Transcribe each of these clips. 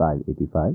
585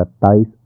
27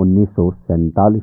1947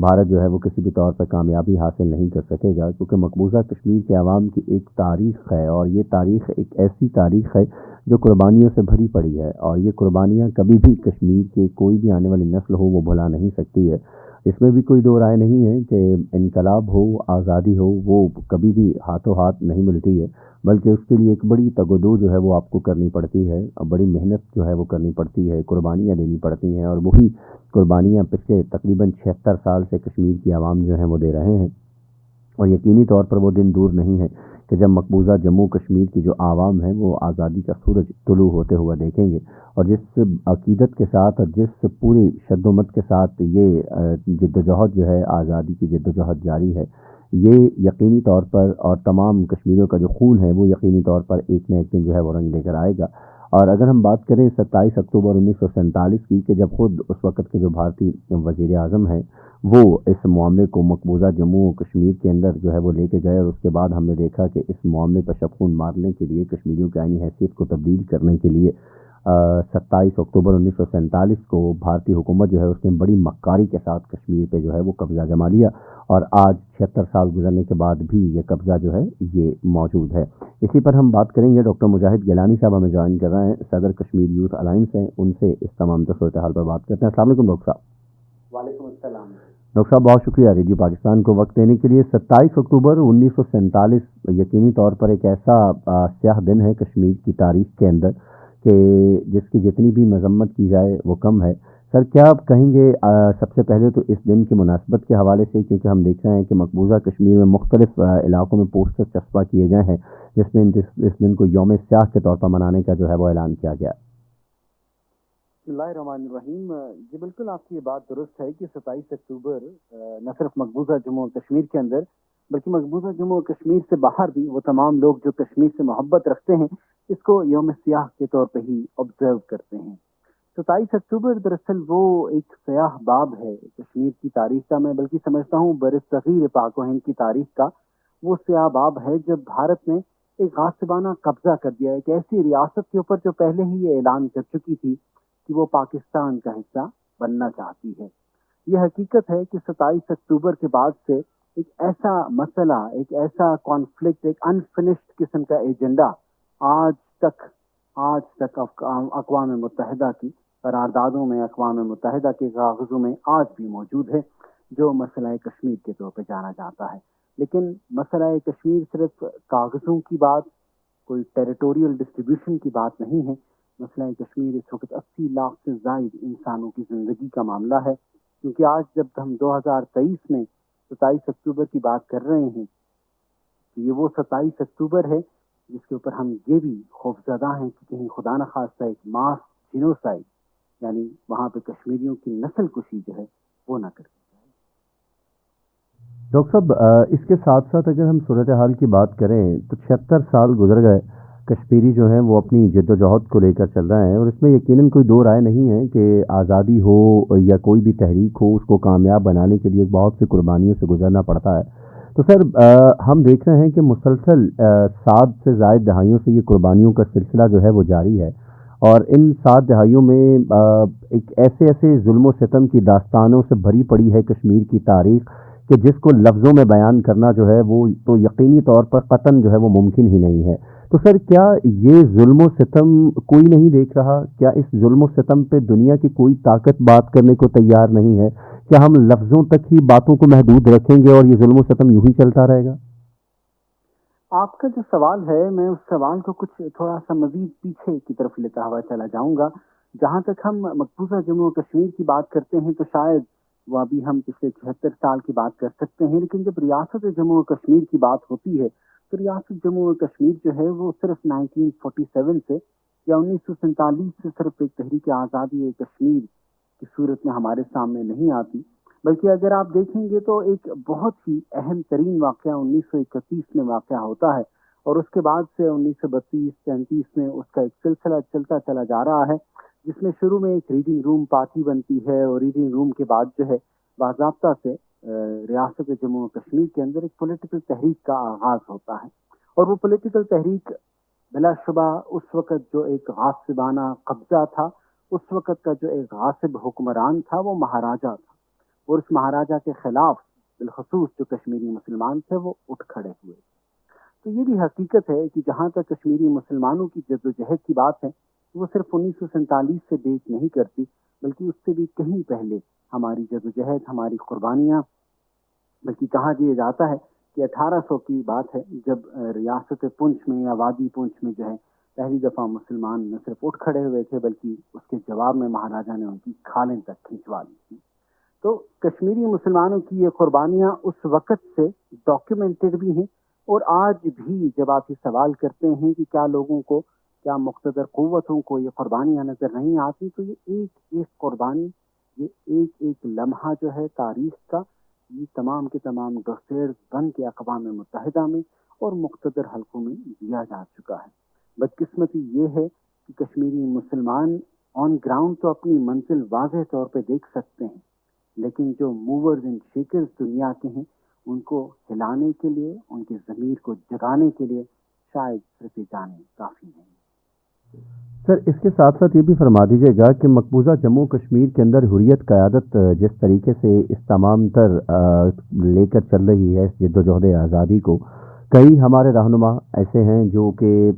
بھارت جو ہے وہ کسی بھی طور پر کامیابی حاصل نہیں کر سکے گا، کیونکہ مقبوضہ کشمیر کے عوام کی ایک تاریخ ہے، اور یہ تاریخ ایک ایسی تاریخ ہے جو قربانیوں سے بھری پڑی ہے، اور یہ قربانیاں کبھی بھی کشمیر کی کوئی بھی آنے والی نسل ہو وہ بھلا نہیں سکتی ہے۔ اس میں بھی کوئی دو رائے نہیں ہے کہ انقلاب ہو، آزادی ہو، وہ کبھی بھی ہاتھوں ہاتھ نہیں ملتی ہے، بلکہ اس کے لیے ایک بڑی تگ و دو جو ہے وہ آپ کو کرنی پڑتی ہے، اور بڑی محنت جو ہے وہ کرنی پڑتی ہے، قربانیاں دینی پڑتی ہیں، اور وہی قربانیاں پچھلے تقریباً 76 سال سے کشمیر کی عوام جو ہیں وہ دے رہے ہیں۔ اور یقینی طور پر وہ دن دور نہیں ہے کہ جب مقبوضہ جموں کشمیر کی جو عوام ہے وہ آزادی کا سورج طلوع ہوتے ہوا دیکھیں گے، اور جس عقیدت کے ساتھ اور جس پوری شد و مت کے ساتھ یہ جد و جہد جو ہے، آزادی کی جد و جہد جاری ہے، یہ یقینی طور پر، اور تمام کشمیریوں کا جو خون ہے وہ یقینی طور پر ایک نہ ایک دن جو ہے وہ رنگ لے کر آئے گا۔ اور اگر ہم بات کریں 27 اکتوبر 1947 کی، کہ جب خود اس وقت کے جو بھارتی وزیر اعظم ہیں وہ اس معاملے کو مقبوضہ جموں و کشمیر کے اندر جو ہے وہ لے کے گئے، اور اس کے بعد ہم نے دیکھا کہ اس معاملے پر شب خون مارنے کے لیے، کشمیریوں کی آئینی حیثیت کو تبدیل کرنے کے لیے 27 اکتوبر 1947 کو بھارتی حکومت جو ہے اس نے بڑی مکاری کے ساتھ کشمیر پہ جو ہے وہ قبضہ جما لیا، اور آج 76 سال گزرنے کے بعد بھی یہ قبضہ جو ہے یہ موجود ہے۔ اسی پر ہم بات کریں گے، ڈاکٹر مجاہد گیلانی صاحب ہمیں جوائن کر رہے ہیں، صدر کشمیر یوتھ الائنس ہیں، ان سے اس تمام صورتحال پر بات کرتے ہیں۔ السلام علیکم ڈاکٹر صاحب۔ وعلیکم السلام۔ ڈاکٹر صاحب بہت شکریہ ریڈیو پاکستان کو وقت دینے کے لیے۔ 27 اکتوبر 1947 یقینی طور پر ایک ایسا سیاہ دن ہے کشمیر کی تاریخ کے اندر کہ جس کی جتنی بھی مذمت کی جائے وہ کم ہے۔ سر کیا آپ کہیں گے سب سے پہلے تو اس دن کی مناسبت کے حوالے سے، کیونکہ ہم دیکھ رہے ہیں کہ مقبوضہ کشمیر میں مختلف علاقوں میں پوسٹر چسپاں کیے گئے ہیں جس میں اس دن کو یوم سیاہ کے طور پر منانے کا جو ہے وہ اعلان کیا گیا۔ بسم اللہ الرحمن الرحیم۔ جی بالکل آپ کی یہ بات درست ہے کہ 27 اکتوبر نہ صرف مقبوضہ جموں و کشمیر کے اندر بلکہ مقبوضہ جموں و کشمیر سے باہر بھی وہ تمام لوگ جو کشمیر سے محبت رکھتے ہیں اس کو یوم سیاہ کے طور پہ ہی آبزرو کرتے ہیں۔ 27 اکتوبر دراصل وہ ایک سیاہ باب ہے کشمیر کی تاریخ کا، میں بلکہ سمجھتا ہوں برصغیر پاک و ہند کی تاریخ کا وہ سیاہ باب ہے جب بھارت نے ایک غاصبانہ قبضہ کر دیا، ایک ایسی ریاست کے اوپر جو پہلے ہی یہ اعلان کر چکی تھی کہ وہ پاکستان کا حصہ بننا چاہتی ہے۔ یہ حقیقت ہے کہ 27 اکتوبر کے بعد سے ایک ایسا مسئلہ، ایک ایسا کانفلکٹ، ایک انفنشڈ قسم کا ایجنڈا آج تک اقوام متحدہ کی قراردادوں میں، اقوام متحدہ کے کاغذوں میں آج بھی موجود ہے، جو مسئلہ کشمیر کے طور پہ جانا جاتا ہے۔ لیکن مسئلہ کشمیر صرف کاغذوں کی بات، کوئی ٹیریٹوریل ڈسٹریبیوشن کی بات نہیں ہے۔ مسئلہ کشمیر اس وقت 80 لاکھ سے زائد انسانوں کی زندگی کا معاملہ ہے، کیونکہ آج جب ہم 2023 میں 27 اکتوبر کی بات کر رہے ہیں تو یہ وہ 27 اکتوبر ہے جس کے اوپر ہم یہ بھی خوفزدہ ہیں کہ کہیں خدا نخواستہ ایک ماس جینوسائیڈ، یعنی وہاں پہ کشمیریوں کی نسل کشی جو ہے وہ نہ کر دی جائے۔ ڈاکٹر صاحب اس کے ساتھ ساتھ اگر ہم صورتحال کی بات کریں تو 76 سال گزر گئے، کشمیری جو ہیں وہ اپنی جد و جہد کو لے کر چل رہے ہیں، اور اس میں یقیناً کوئی دو رائے نہیں ہے کہ آزادی ہو یا کوئی بھی تحریک ہو، اس کو کامیاب بنانے کے لیے بہت سی قربانیوں سے گزرنا پڑتا ہے۔ تو سر ہم دیکھ رہے ہیں کہ مسلسل 7 سے زائد دہائیوں سے یہ قربانیوں کا سلسلہ جو ہے وہ جاری ہے، اور ان 7 دہائیوں میں ایک ایسے ظلم و ستم کی داستانوں سے بھری پڑی ہے کشمیر کی تاریخ کہ جس کو لفظوں میں بیان کرنا جو ہے وہ تو یقینی طور پر قطعاً جو ہے وہ ممکن ہی نہیں ہے۔ تو سر کیا یہ ظلم و ستم کوئی نہیں دیکھ رہا؟ کیا اس ظلم و ستم پہ دنیا کی کوئی طاقت بات کرنے کو تیار نہیں ہے؟ کیا ہم لفظوں تک ہی باتوں کو محدود رکھیں گے اور یہ ظلم و ستم یوں ہی چلتا رہے گا؟ آپ کا جو سوال ہے میں اس سوال کو کچھ تھوڑا سا مزید پیچھے کی طرف لیتا ہوا چلا جاؤں گا۔ جہاں تک ہم مقبوضہ جموں و کشمیر کی بات کرتے ہیں تو شاید وہ ابھی ہم پچھلے 76 سال کی بات کر سکتے ہیں، لیکن جب ریاست جموں و کشمیر کی بات ہوتی ہے تو ریاست جموں و کشمیر جو ہے وہ صرف 1947 سے یا 1947 سے صرف ایک تحریک آزادی کشمیر کی صورت میں ہمارے سامنے نہیں آتی، بلکہ اگر آپ دیکھیں گے تو ایک بہت ہی اہم ترین واقعہ 1931 میں واقع ہوتا ہے، اور اس کے بعد سے 1932-33 میں اس کا ایک سلسلہ چلتا چلا جا رہا ہے، جس میں شروع میں ایک ریڈنگ روم پارٹی بنتی ہے، اور ریڈنگ روم کے بعد جو ہے باضابطہ سے ریاست جموں و کشمیر کے اندر ایک پولیٹیکل تحریک کا آغاز ہوتا ہے، اور وہ پولیٹیکل تحریک بلا شبہ اس وقت جو ایک غاصبانہ قبضہ تھا، اس وقت کا جو ایک غاصب حکمران تھا وہ مہاراجہ تھا۔ اور اس مہاراجا کے خلاف بالخصوص جو کشمیری مسلمان تھے وہ اٹھ کھڑے ہوئے. تو یہ بھی حقیقت ہے کہ جہاں تک کشمیری مسلمانوں کی جدوجہد کی بات ہے وہ صرف 1947 سے ڈیٹ نہیں کرتی، بلکہ اس سے بھی کہیں پہلے ہماری جدوجہد، ہماری قربانیاں، بلکہ کہا دیا جاتا ہے کہ 1800 کی بات ہے جب ریاست پنچ میں یا وادی پنچ میں جو ہے پہلی دفعہ مسلمان نہ صرف اٹھ کھڑے ہوئے تھے بلکہ اس کے جواب میں مہاراجا نے ان کی کھالیں تک کھنچوا لی تھی. تو کشمیری مسلمانوں کی یہ قربانیاں اس وقت سے ڈاکیومنٹڈ بھی ہیں، اور آج بھی جب آپ یہ سوال کرتے ہیں کہ کیا لوگوں کو، کیا مقتدر قوتوں کو یہ قربانیاں نظر نہیں آتی، تو یہ ایک ایک قربانی، یہ ایک ایک لمحہ جو ہے تاریخ کا، یہ تمام کے تمام ڈوسیئرز بن کے اقوام متحدہ میں اور مقتدر حلقوں میں دیا جا چکا ہے. بدقسمتی یہ ہے کہ کشمیری مسلمان آن گراؤنڈ تو اپنی منزل واضح طور پہ دیکھ سکتے ہیں، لیکن جو موورز اینڈ شیکرز دنیا کے ہیں ان کو ہلانے کے لیے، ان کے ضمیر کو جگانے کے لیے شاید صرف یہ جانیں کافی نہیں. سر، اس کے ساتھ ساتھ یہ بھی فرما دیجیے گا کہ مقبوضہ جموں کشمیر کے اندر حریت قیادت جس طریقے سے اس تمام تر لے کر چل رہی ہے اس جد و جہد آزادی کو، کئی ہمارے رہنما ایسے ہیں جو کہ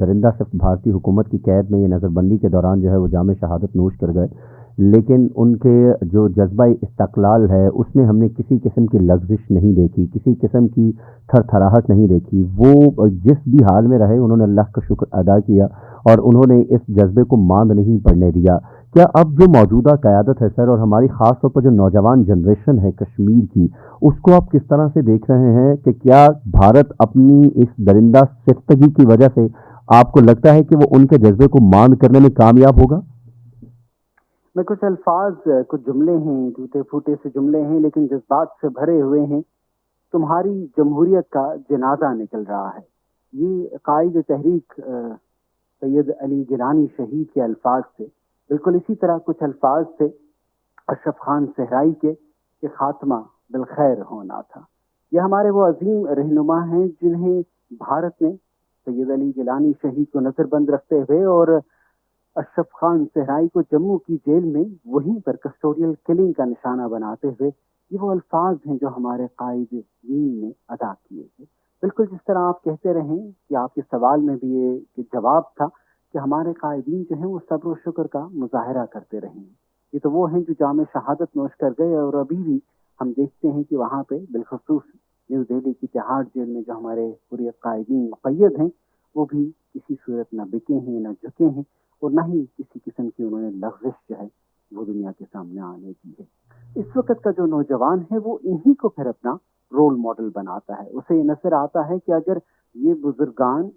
درندہ صرف بھارتی حکومت کی قید میں یہ نظر بندی کے دوران جو ہے وہ جام شہادت نوش کر گئے، لیکن ان کے جو جذبہ استقلال ہے اس میں ہم نے کسی قسم کی لغزش نہیں دیکھی، کسی قسم کی تھر تھراہٹ نہیں دیکھی. وہ جس بھی حال میں رہے انہوں نے اللہ کا شکر ادا کیا اور انہوں نے اس جذبے کو ماند نہیں پڑنے دیا. کیا اب جو موجودہ قیادت ہے سر، اور ہماری خاص طور پر جو نوجوان جنریشن ہے کشمیر کی، اس کو آپ کس طرح سے دیکھ رہے ہیں کہ کیا بھارت اپنی اس درندہ سرکشی کی وجہ سے آپ کو لگتا ہے کہ وہ ان کے جذبے کو ماند کرنے میں کامیاب ہوگا؟ میں کچھ الفاظ، کچھ جملے ہیں، ٹوٹے پھوٹے سے جملے ہیں لیکن جذبات سے بھرے ہوئے ہیں. تمہاری جمہوریت کا جنازہ نکل رہا ہے، یہ قائد تحریک سید علی گیلانی شہید کے الفاظ تھے. بالکل اسی طرح کچھ الفاظ تھے اشرف خان صحرائی کے کہ خاتمہ بالخیر ہونا تھا. یہ ہمارے وہ عظیم رہنما ہیں جنہیں بھارت نے سید علی گیلانی شہید کو نظر بند رکھتے ہوئے اور اشرف خان صحرائی کو جموں کی جیل میں وہیں پر کسٹوڈیل کلنگ کا نشانہ بناتے ہوئے، یہ وہ الفاظ ہیں جو ہمارے قائد دین نے ادا کیے تھے. بالکل جس طرح آپ کہتے رہیں کہ آپ کے سوال میں بھی یہ جواب تھا کہ ہمارے قائدین جو ہیں وہ صبر و شکر کا مظاہرہ کرتے رہے ہیں. یہ تو وہ ہیں جو جام شہادت نوش کر گئے، اور ابھی بھی ہم دیکھتے ہیں کہ وہاں پہ بالخصوص نیو دہلی کی تہاڑ جیل میں جو ہمارے حریت قائدین مقید ہیں وہ بھی کسی صورت نہ بکے ہیں، نہ جھکے ہیں، اور نہ ہی کسی قسم کی انہوں نے لغزش جو ہے وہ دنیا کے سامنے آنے دی ہے. اس وقت کا جو نوجوان ہے وہ انہی کو پھر اپنا رول ماڈل بناتا ہے. اسے یہ نظر آتا ہے کہ اگر یہ بزرگان،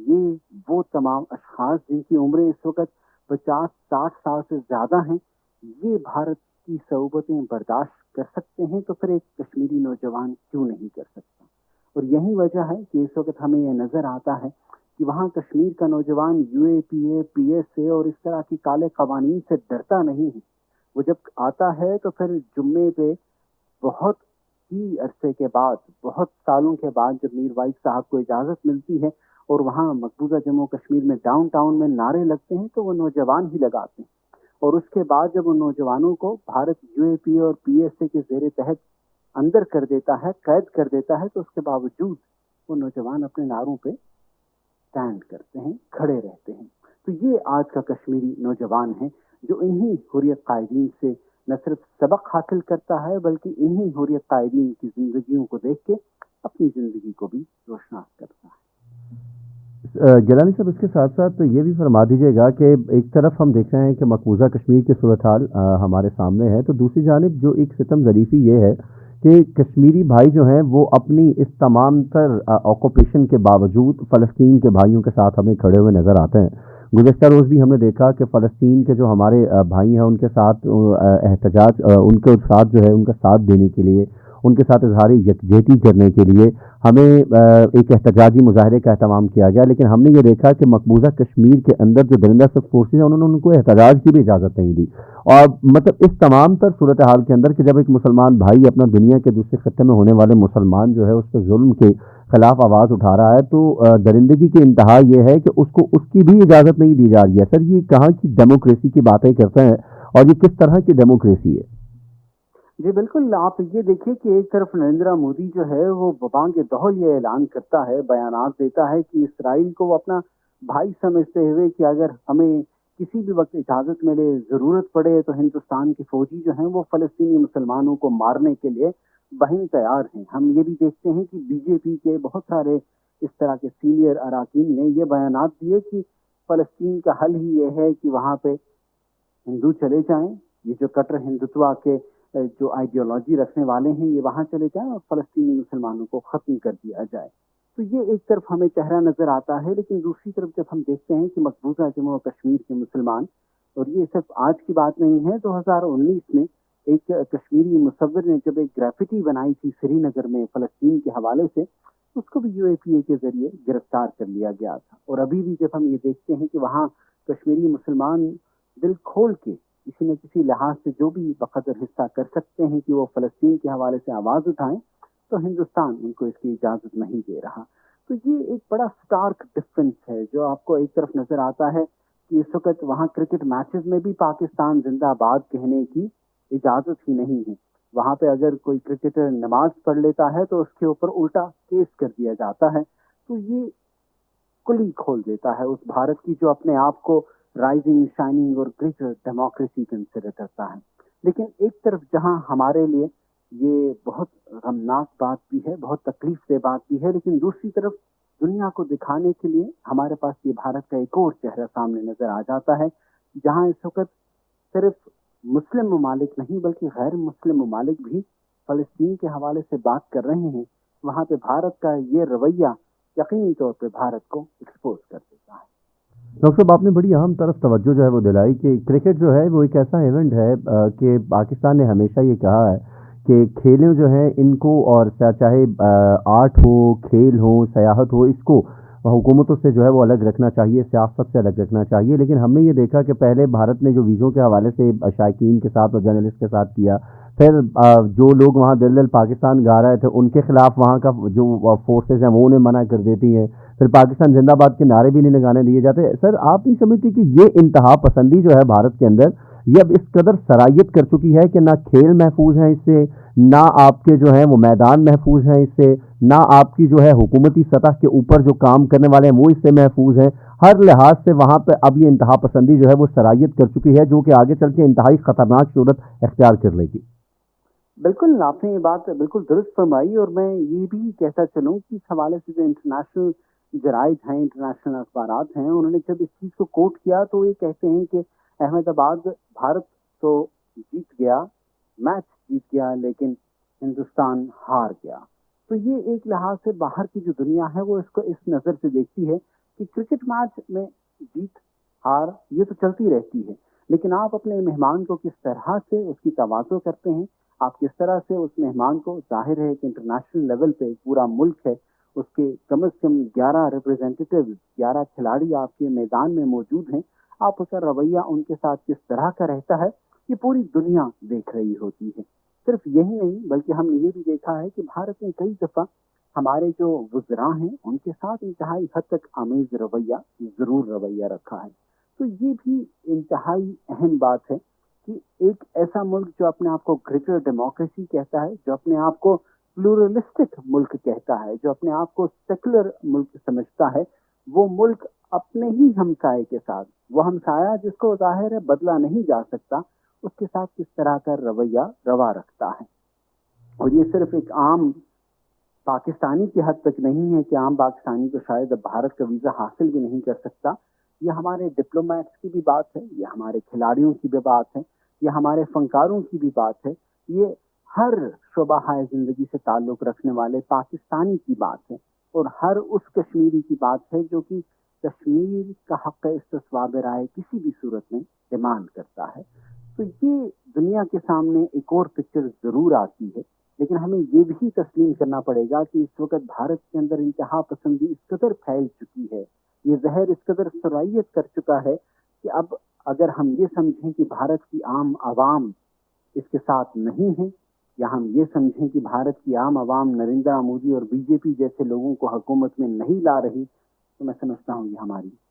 یہ وہ تمام اشخاص جن کی عمریں اس وقت 50-60 سال سے زیادہ ہیں، یہ بھارت کی صعوبتیں برداشت کر سکتے ہیں تو پھر ایک کشمیری نوجوان کیوں نہیں کر سکتا. اور یہی وجہ ہے کہ اس وقت ہمیں یہ نظر آتا ہے کہ وہاں کشمیر کا نوجوان you a P a, P S A اور اس طرح کی کالے قوانین سے ڈرتا نہیں ہے. وہ جب آتا ہے تو پھر جمعے پہ بہت ہی عرصے کے بعد، بہت سالوں کے بعد جب میر وائز صاحب کو اجازت ملتی ہے اور وہاں مقبوضہ جموں کشمیر میں ڈاؤن ٹاؤن میں نعرے لگتے ہیں تو وہ نوجوان ہی لگاتے ہیں. اور اس کے بعد جب ان نوجوانوں کو بھارت یو اے پی اور پی ایس اے کے زیر تحت اندر کر دیتا ہے، قید کر دیتا ہے، تو اس کے باوجود وہ نوجوان اپنے نعروں پہ اسٹینڈ کرتے ہیں، کھڑے رہتے ہیں. تو یہ آج کا کشمیری نوجوان ہے جو انہی حریت قائدین سے نہ صرف سبق حاصل کرتا ہے بلکہ انہی حریت قائدین کی زندگیوں کو دیکھ کے اپنی زندگی کو بھی روشناس کرتا ہے. گیلانی صاحب، اس کے ساتھ ساتھ یہ بھی فرما دیجیے گا کہ ایک طرف ہم دیکھ رہے ہیں کہ مقبوضہ کشمیر کی صورتحال ہمارے سامنے ہے، تو دوسری جانب جو ایک ستم ظریفی یہ ہے کہ کشمیری بھائی جو ہیں وہ اپنی اس تمام تر آکوپیشن کے باوجود فلسطین کے بھائیوں کے ساتھ ہمیں کھڑے ہوئے نظر آتے ہیں. گزشتہ روز بھی ہم نے دیکھا کہ فلسطین کے جو ہمارے بھائی ہیں ان کے ساتھ احتجاج، ان کے ساتھ جو ہے ان کا ساتھ دینے کے لیے، ان کے ساتھ اظہار یکجہتی کرنے کے لیے ہمیں ایک احتجاجی مظاہرے کا اہتمام کیا گیا. لیکن ہم نے یہ دیکھا کہ مقبوضہ کشمیر کے اندر جو درندہ صف فورسز ہیں انہوں نے ان کو احتجاج کی بھی اجازت نہیں دی. اور مطلب اس تمام تر صورتحال کے اندر کہ جب ایک مسلمان بھائی اپنا دنیا کے دوسرے خطے میں ہونے والے مسلمان جو ہے اس پر ظلم کے خلاف آواز اٹھا رہا ہے، تو درندگی کی انتہا یہ ہے کہ اس کو اس کی بھی اجازت نہیں دی جا رہی ہے. سر، یہ کہاں کی ڈیموکریسی کی باتیں کرتے ہیں اور یہ کس طرح کی ڈیموکریسی ہے؟ جی بالکل، آپ یہ دیکھیے کہ ایک طرف نریندر مودی جو ہے وہ ببانگ دہل یہ اعلان کرتا ہے، بیانات دیتا ہے کہ اسرائیل کو وہ اپنا بھائی سمجھتے ہوئے کہ اگر ہمیں کسی بھی وقت اجازت ملے، ضرورت پڑے تو ہندوستان کے فوجی جو ہیں وہ فلسطینی مسلمانوں کو مارنے کے لیے بہن تیار ہیں۔ ہم یہ بھی دیکھتے ہیں کہ بی جے پی کے بہت سارے اس طرح کے سینئر اراکین نے یہ بیانات دیے کہ فلسطین کا حل ہی یہ ہے کہ وہاں پہ ہندو چلے جائیں، یہ جو کٹر ہندوتوا کے جو آئیڈیالوجی رکھنے والے ہیں یہ وہاں چلے جائیں اور فلسطینی مسلمانوں کو ختم کر دیا جائے۔ تو یہ ایک طرف ہمیں چہرہ نظر آتا ہے، لیکن دوسری طرف جب ہم دیکھتے ہیں کہ مقبوضہ جموں و کشمیر کے مسلمان، اور یہ صرف آج کی بات نہیں ہے، 2019 میں ایک کشمیری مصور نے جب ایک گرافٹی بنائی تھی سری نگر میں فلسطین کے حوالے سے، اس کو بھی یو اے پی اے کے ذریعے گرفتار کر لیا گیا تھا۔ اور ابھی بھی جب ہم یہ دیکھتے ہیں کہ وہاں کشمیری مسلمان دل کھول کے کسی نہ کسی لحاظ سے جو بھی بقدر حصہ کر سکتے ہیں کہ وہ فلسطین کے حوالے سے آواز اٹھائیں، تو ہندوستان ان کو اس کی اجازت نہیں دے رہا۔ تو یہ ایک بڑا سٹارک ڈفرنس ہے جو آپ کو ایک طرف نظر آتا ہے کہ اس وقت وہاں کرکٹ میچز میں بھی پاکستان زندہ باد کہنے کی اجازت ہی نہیں ہے۔ وہاں پہ اگر کوئی کرکٹر نماز پڑھ لیتا ہے تو اس کے اوپر الٹا کیس کر دیا جاتا ہے۔ تو یہ کلی کھول دیتا ہے اس بھارت کی جو اپنے آپ کو رائزنگ، شائننگ اور گریٹر ڈیموکریسی کنسیڈر کرتا ہے۔ لیکن ایک طرف جہاں ہمارے لیے یہ بہت غمناک بات بھی ہے، بہت تکلیف دہ بات بھی ہے، لیکن دوسری طرف دنیا کو دکھانے کے لیے ہمارے پاس یہ بھارت کا ایک اور چہرہ سامنے نظر آ جاتا ہے، جہاں اس وقت صرف مسلم ممالک نہیں بلکہ غیر مسلم ممالک بھی فلسطین کے حوالے سے بات کر رہے ہیں۔ وہاں پہ بھارت کا یہ رویہ یقینی طور پہ بھارت کو ایکسپوز کر دیتا ہے۔ ڈاکٹر صاحب، آپ نے بڑی اہم طرف توجہ جو ہے وہ دلائی کہ کرکٹ جو ہے وہ ایک ایسا ایونٹ ہے کہ پاکستان نے ہمیشہ یہ کہا ہے کہ کھیلیں جو ہیں ان کو، اور چاہے آرٹ ہو، کھیل ہو، سیاحت ہو، اس کو حکومتوں سے جو ہے وہ الگ رکھنا چاہیے، سیاست سے الگ رکھنا چاہیے۔ لیکن ہم نے یہ دیکھا کہ پہلے بھارت نے جو ویزوں کے حوالے سے شائقین کے ساتھ اور جرنلسٹ کے ساتھ کیا، پھر جو لوگ وہاں دل دل پاکستان گا رہے تھے ان کے خلاف وہاں کا جو فورسز ہیں وہ انہیں منع کر دیتی ہیں، پھر پاکستان زندہ باد کے نعرے بھی نہیں لگانے دیے جاتے۔ سر، آپ نہیں سمجھتی کہ یہ انتہا پسندی جو ہے بھارت کے اندر، یہ اب اس قدر سرائیت کر چکی ہے کہ نہ کھیل محفوظ ہیں اس سے، نہ آپ کے جو ہیں وہ میدان محفوظ ہیں اس سے، نہ آپ کی جو ہے حکومتی سطح کے اوپر جو کام کرنے والے ہیں وہ اس سے محفوظ ہیں؟ ہر لحاظ سے وہاں پہ اب یہ انتہا پسندی جو ہے وہ سرائیت کر چکی ہے، جو کہ آگے چل کے انتہائی خطرناک صورت اختیار کر لے گی۔ بالکل، آپ نے یہ بات بالکل درست فرمائی، اور میں یہ بھی کہتا چلوں کہ اس حوالے سے جو انٹرنیشنل جرائد ہیں، انٹرنیشنل اخبارات ہیں، انہوں نے جب اس چیز کو کوٹ کیا تو یہ کہتے ہیں کہ احمد آباد بھارت تو جیت گیا، میچ جیت گیا، لیکن ہندوستان ہار گیا۔ تو یہ ایک لحاظ سے باہر کی جو دنیا ہے وہ اس کو اس نظر سے دیکھتی ہے کہ کرکٹ میچ میں جیت ہار یہ تو چلتی رہتی ہے، لیکن آپ اپنے مہمان کو کس طرح سے اس کی تواضع کرتے ہیں، آپ کس طرح سے اس مہمان کو، ظاہر ہے کہ انٹرنیشنل لیول پہ پورا ملک ہے، اس کے کم از کم 11 ریپرزینٹیو، 11 کھلاڑی آپ کے میدان میں موجود ہیں، آپ کا رویہ ان کے ساتھ کس طرح کا رہتا ہے یہ پوری دنیا دیکھ رہی ہوتی ہے۔ صرف یہی نہیں بلکہ ہم نے یہ بھی دیکھا ہے کہ بھارت نے کئی دفعہ ہمارے جو وزراء ہیں ان کے ساتھ انتہائی حد تک آمیز رویہ، ضرور رویہ رکھا ہے۔ تو یہ بھی انتہائی اہم بات ہے کہ ایک ایسا ملک جو اپنے آپ کو گریٹر ڈیموکریسی کہتا ہے، جو اپنے آپ کو پلورلسٹک ملک کہتا ہے، جو اپنے آپ کو سیکولر ملک سمجھتا ہے، وہ ملک اپنے ہی ہمسائے کے ساتھ، وہ ہمسایہ جس کو ظاہر ہے بدلا نہیں جا سکتا، اس کے ساتھ کس طرح کا رویہ روا رکھتا ہے۔ اور یہ صرف ایک عام پاکستانی کی حد تک نہیں ہے کہ عام پاکستانی کو شاید اب بھارت کا ویزا حاصل بھی نہیں کر سکتا، یہ ہمارے ڈپلومیٹس کی بھی بات ہے، یہ ہمارے کھلاڑیوں کی بھی بات ہے، یہ ہمارے فنکاروں کی بھی بات ہے، یہ ہر شعبہ زندگی سے تعلق رکھنے والے پاکستانی کی بات ہے، اور ہر اس کشمیری کی بات ہے جو کہ کشمیر کا حق استصواب رائے کسی بھی صورت میں ڈیمانڈ کرتا ہے۔ تو یہ دنیا کے سامنے ایک اور پکچر ضرور آتی ہے، لیکن ہمیں یہ بھی تسلیم کرنا پڑے گا کہ اس وقت بھارت کے اندر انتہا پسندی اس قدر پھیل چکی ہے، یہ زہر اس قدر سرائیت کر چکا ہے کہ اب اگر ہم یہ سمجھیں کہ بھارت کی عام عوام اس کے ساتھ نہیں ہے، یا ہم یہ سمجھیں کہ بھارت کی عام عوام نریندر مودی اور بی جے پی جیسے لوگوں کو حکومت میں نہیں لا رہی، تو میں سمجھتا ہوں یہ ہماری